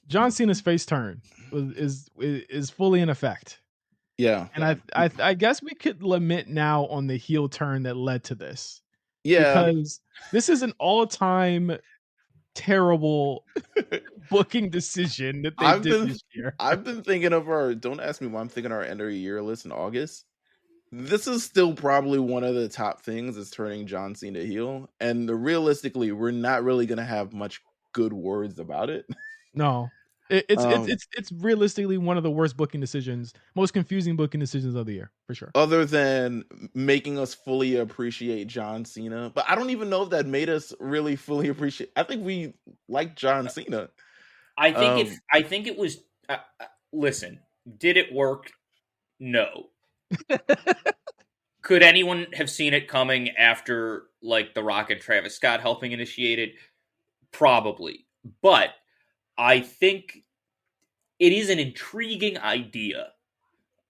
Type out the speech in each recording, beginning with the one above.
John Cena's face turn is fully in effect. Yeah. And I guess we could lament now on the heel turn that led to this. Yeah. Because this is an all-time terrible booking decision that they I've did been this year. I've been thinking of our don't ask me why I'm thinking our end of the year list in August. This is still probably one of the top things is turning John Cena heel. And realistically, we're not really gonna have much good words about it. No. It's it's Um it's it's realistically one of the worst booking decisions, most confusing booking decisions of the year, for sure. Other than making us fully appreciate John Cena. But I don't even know if that made us really fully appreciate. I think we like John Cena. I think it was. Listen, did it work? No. Could anyone have seen it coming after like The Rock and Travis Scott helping initiate it? Probably, but I think it is an intriguing idea.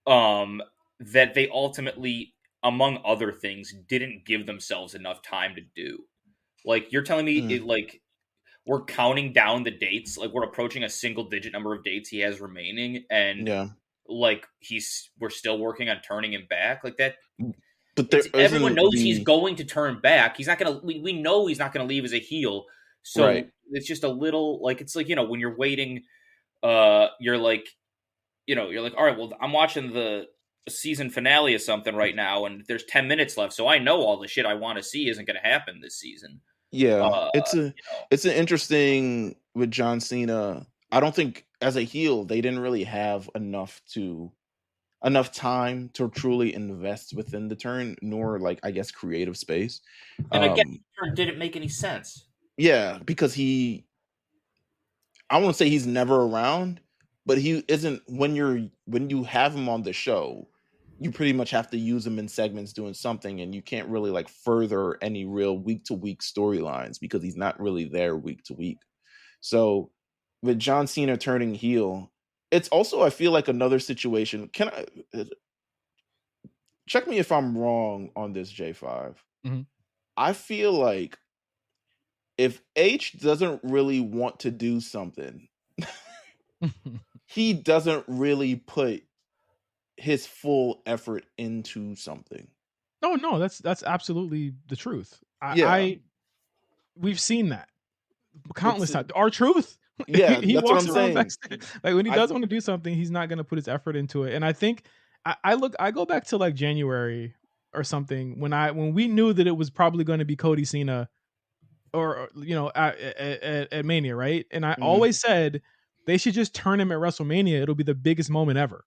That they ultimately, among other things, didn't give themselves enough time to do. Like you're telling me, like we're counting down the dates, like we're approaching a single digit number of dates he has remaining, and Yeah. like we're still working on turning him back like that. But there Everyone isn't knows he's going to turn back. He's not gonna. We know he's not gonna leave as a heel. So right. it's just a little like it's like when you're waiting, you're like, you're like, all right, well, I'm watching the season finale of something right now, and there's 10 minutes left, so I know all the shit I want to see isn't going to happen this season. Yeah. It's You know, an interesting with John Cena. I don't think as a heel they didn't really have enough time to truly invest within the turn, nor like I guess creative space. and again, it didn't make any sense. Yeah, because I won't say he's never around, but he isn't when you have him on the show, you pretty much have to use him in segments doing something, and you can't really like further any real week to week storylines because he's not really there week to week. So with John Cena turning heel, it's also I feel like another situation. Can I check me if I'm wrong on this, J5? Mhm. I feel like if H doesn't really want to do something, he doesn't really put his full effort into something. No, that's absolutely the truth. Yeah. We've seen that It's countless times. Our truth. yeah, He that's what walks I'm around saying. backstage like when he I does want to do something, he's not going to put his effort into it. And I think I go back to like January or something when we knew that it was probably going to be Cody Cena or at Mania, right? And I mhm, always said they should just turn him at WrestleMania. It'll be the biggest moment ever.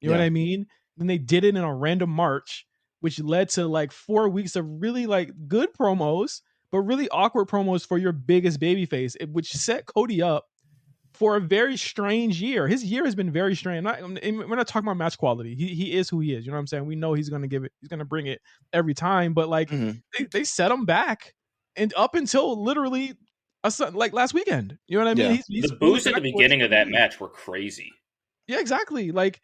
You know what yeah. I mean? Then they did it in a random March, which led to like 4 weeks of really like good promos, but really awkward promos for your biggest babyface, which set Cody up for a very strange year. His year has been very strange. We're not talking about match quality. He is who he is. You know what I'm saying? We know he's gonna give it. He's gonna bring it every time. But like Mhm. they set him back, and up until literally like last weekend. You know what I mean? Yeah. He's The fully boos at back the to what he's beginning of supposed to that be. match were crazy. Yeah, exactly. Like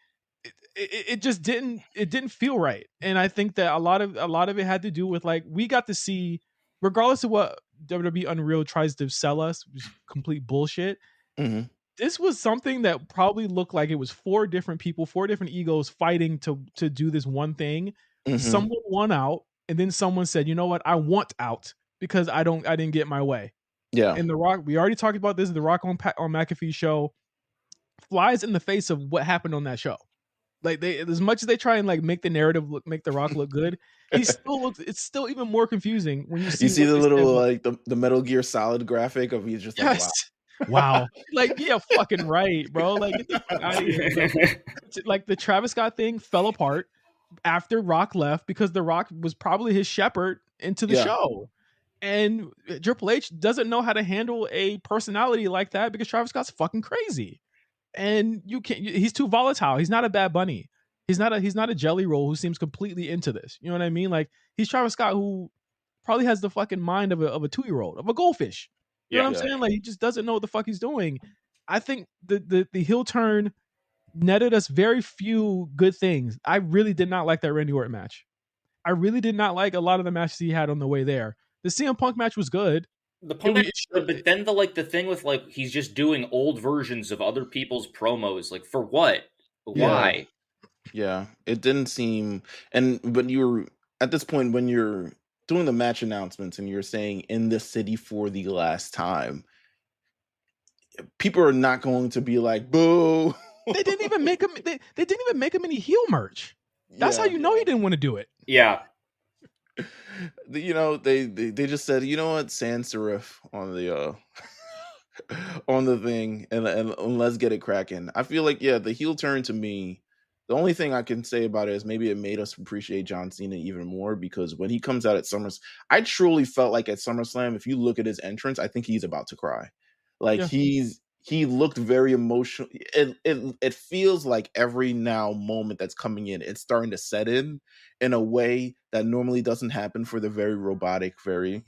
it just didn't feel right. And I think that a lot of it had to do with like we got to see, regardless of what WWE Unreal tries to sell us, which is complete bullshit. Mhm. This was something that probably looked like it was four different people, four different egos fighting to do this one thing. Mhm. Someone won out, and then someone said, "You know what? I want out because I didn't get my way." Yeah. And The Rock, we already talked about this. The Rock on McAfee's show flies in the face of what happened on that show. Like they, as much as they try and like make the narrative make The Rock look good, he still looks. It's still even more confusing when you You see see what the they said. little like the Metal Gear Solid graphic of he's just like, Yes. wow. Wow. Like, yeah, fucking right, bro. Like, get the fuck out of here. Like the Travis Scott thing fell apart after Rock left because The Rock was probably his shepherd into the Yeah. show. And Triple H doesn't know how to handle a personality like that because Travis Scott's fucking crazy. And you can't he's too volatile. He's not a Bad Bunny. He's not a Jelly Roll who seems completely into this. You know what I mean? Like he's Travis Scott who probably has the fucking mind of a 2-year-old, of a goldfish. You know Yeah. what I'm Yeah. saying? Like he just doesn't know what the fuck he's doing. I think the heel turn netted us very few good things. I really did not like that Randy Orton match. I really did not like a lot of the matches he had on the way there. The CM Punk match was good. The punk, It, but then the thing with like he's just doing old versions of other people's promos, like for what? Yeah. Why? Yeah, it didn't seem. And when you're at this point, when you're doing the match announcements and you're saying in the city for the last time, people are not going to be like, boo. they didn't even make him. They didn't even make him any heel merch. That's how Yeah. you know he didn't want to do it. Yeah, They just said, you know what, sans serif on the on the thing, and let's get it cracking. I feel like, yeah, the heel turn to me, the only thing I can say about it is maybe it made us appreciate John Cena even more, because when he comes out at I truly felt like at SummerSlam, if you look at his entrance, I think he's about to cry. Like Yeah. he looked very emotional. It feels like every now moment that's coming in, it's starting to set in a way that normally doesn't happen for the very robotic, very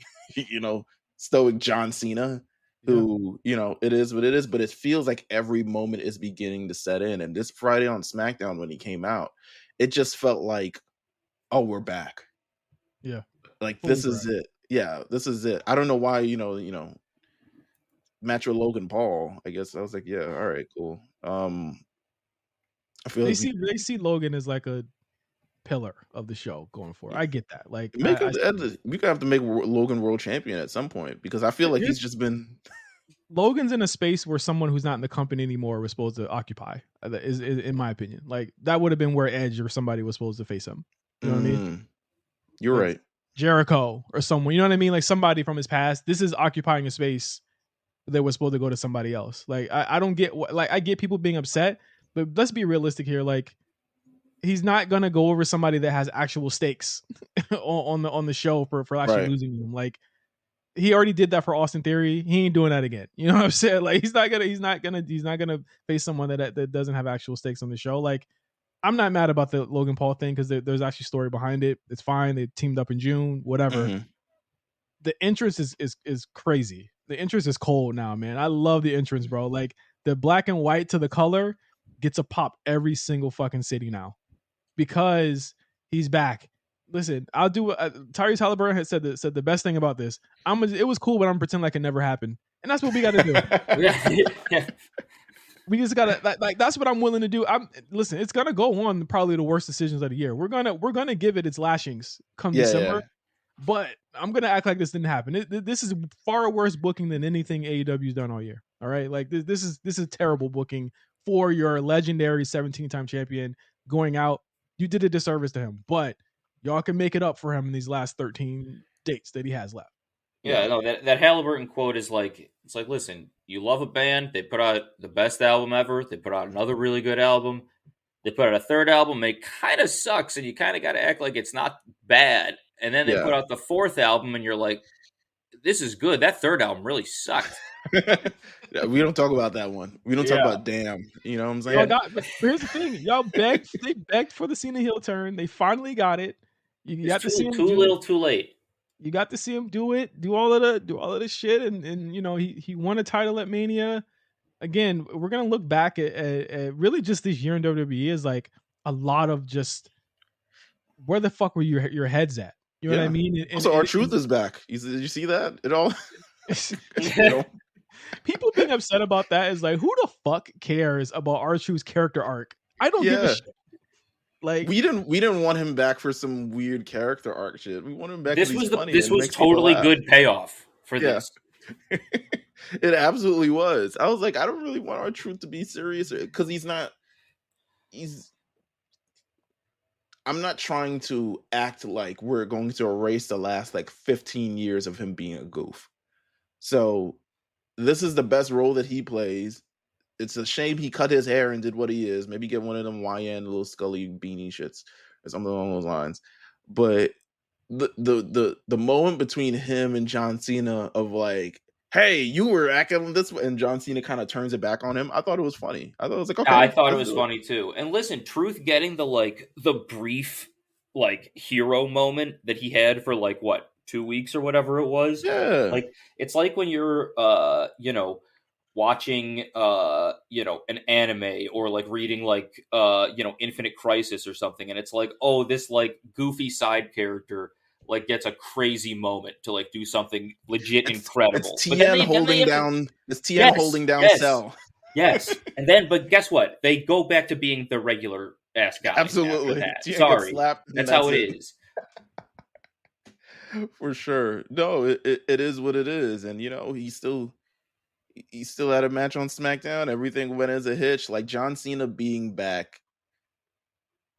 stoic John Cena, Yeah. who, it is what it is, but it feels like every moment is beginning to set in. And this Friday on SmackDown, when he came out, it just felt like, oh, we're back. Yeah. Like, Fully this is it. Yeah, this is it. I don't know why, match with Logan Paul. I guess I was like, yeah, all right, cool. I feel They like see Logan as like a pillar of the show going forward. I get that. Like we could have to make Logan world champion at some point, because I feel like he's just been. Logan's in a space where someone who's not in the company anymore was supposed to occupy. Is in my opinion. Like that would have been where Edge or somebody was supposed to face him. You know what I mean? You're Like right. Jericho or someone. You know what I mean? Like somebody from his past. This is occupying a space that was supposed to go to somebody else. Like I don't get what. Like I get people being upset, but let's be realistic here. Like he's not gonna go over somebody that has actual stakes on the show for actually Right. losing them. Like he already did that for Austin Theory. He ain't doing that again. You know what I'm saying? Like he's not gonna face someone that doesn't have actual stakes on the show. Like I'm not mad about the Logan Paul thing because there's actually story behind it. It's fine. They teamed up in June, whatever. Mhm. The entrance is crazy. The entrance is cold now, man. I love the entrance, bro. Like the black and white to the color gets a pop every single fucking city now because he's back. Listen, I'll do. Tyrese Halliburton had said the best thing about this. It was cool, but I'm gonna pretend like it never happened, and that's what we got to do. yeah. We just gotta like that's what I'm willing to do. Listen, it's gonna go on probably the worst decisions of the year. We're gonna give it its lashings come Yeah, December, but I'm gonna act like this didn't happen. This is far worse booking than anything AEW's done all year. All right, like this is terrible booking for your legendary 17-time champion going out. You did a disservice to him, but y'all can make it up for him in these last 13 dates that he has left. Yeah, no, that Halliburton quote is like, it's like, listen, you love a band, they put out the best album ever, they put out another really good album, they put out a third album, it kind of sucks, and you kind of got to act like it's not bad, and then they put out the fourth album, and you're like, this is good. That third album really sucked. Yeah, we don't talk about that one. We don't talk about damn. You know what I'm saying? But here's the thing, y'all they begged for the Cena heel turn. They finally got it. You got to see him too little, too late. You got to see him do it, do all of the shit, and he won a title at Mania. Again, we're gonna look back at really just this year in WWE is like a lot of just where the fuck were your heads at? You know what I mean? Also, R-Truth is back. Did you see that at all? People being upset about that is like, who the fuck cares about R-Truth's character arc? I don't give a shit. Like we didn't want him back for some weird character arc shit. We want him back. This was totally good payoff for this. It absolutely was. I was like, I don't really want R-Truth to be serious because I'm not trying to act like we're going to erase the last like 15 years of him being a goof. So this is the best role that he plays. It's a shame he cut his hair and did what he is. Maybe get one of them YN little Scully beanie shits or something along those lines. But the moment between him and John Cena of like, hey, you were acting this way, and John Cena kind of turns it back on him. I thought it was funny. I thought it was like, okay, I thought it was funny too. And listen, Truth getting the brief like hero moment that he had for like what 2 weeks or whatever it was. Yeah, like it's like when you're watching an anime or like reading like Infinite Crisis or something, and it's like, oh, this like goofy side character like gets a crazy moment to like do something legit It's incredible. It's But then TN holding down. It's TN holding down Cell. Yes. And then, but guess what? They go back to being the regular ass guy. Absolutely. After that. TN Sorry. gets slapped. And That's how it is. For sure. No, it is what it is. And you know, he still had a match on SmackDown. Everything went as a hitch. Like John Cena being back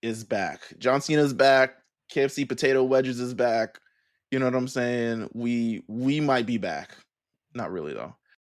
is back. John Cena's back. KFC Potato Wedges is back. You know what I'm saying? We might be back. Not really though.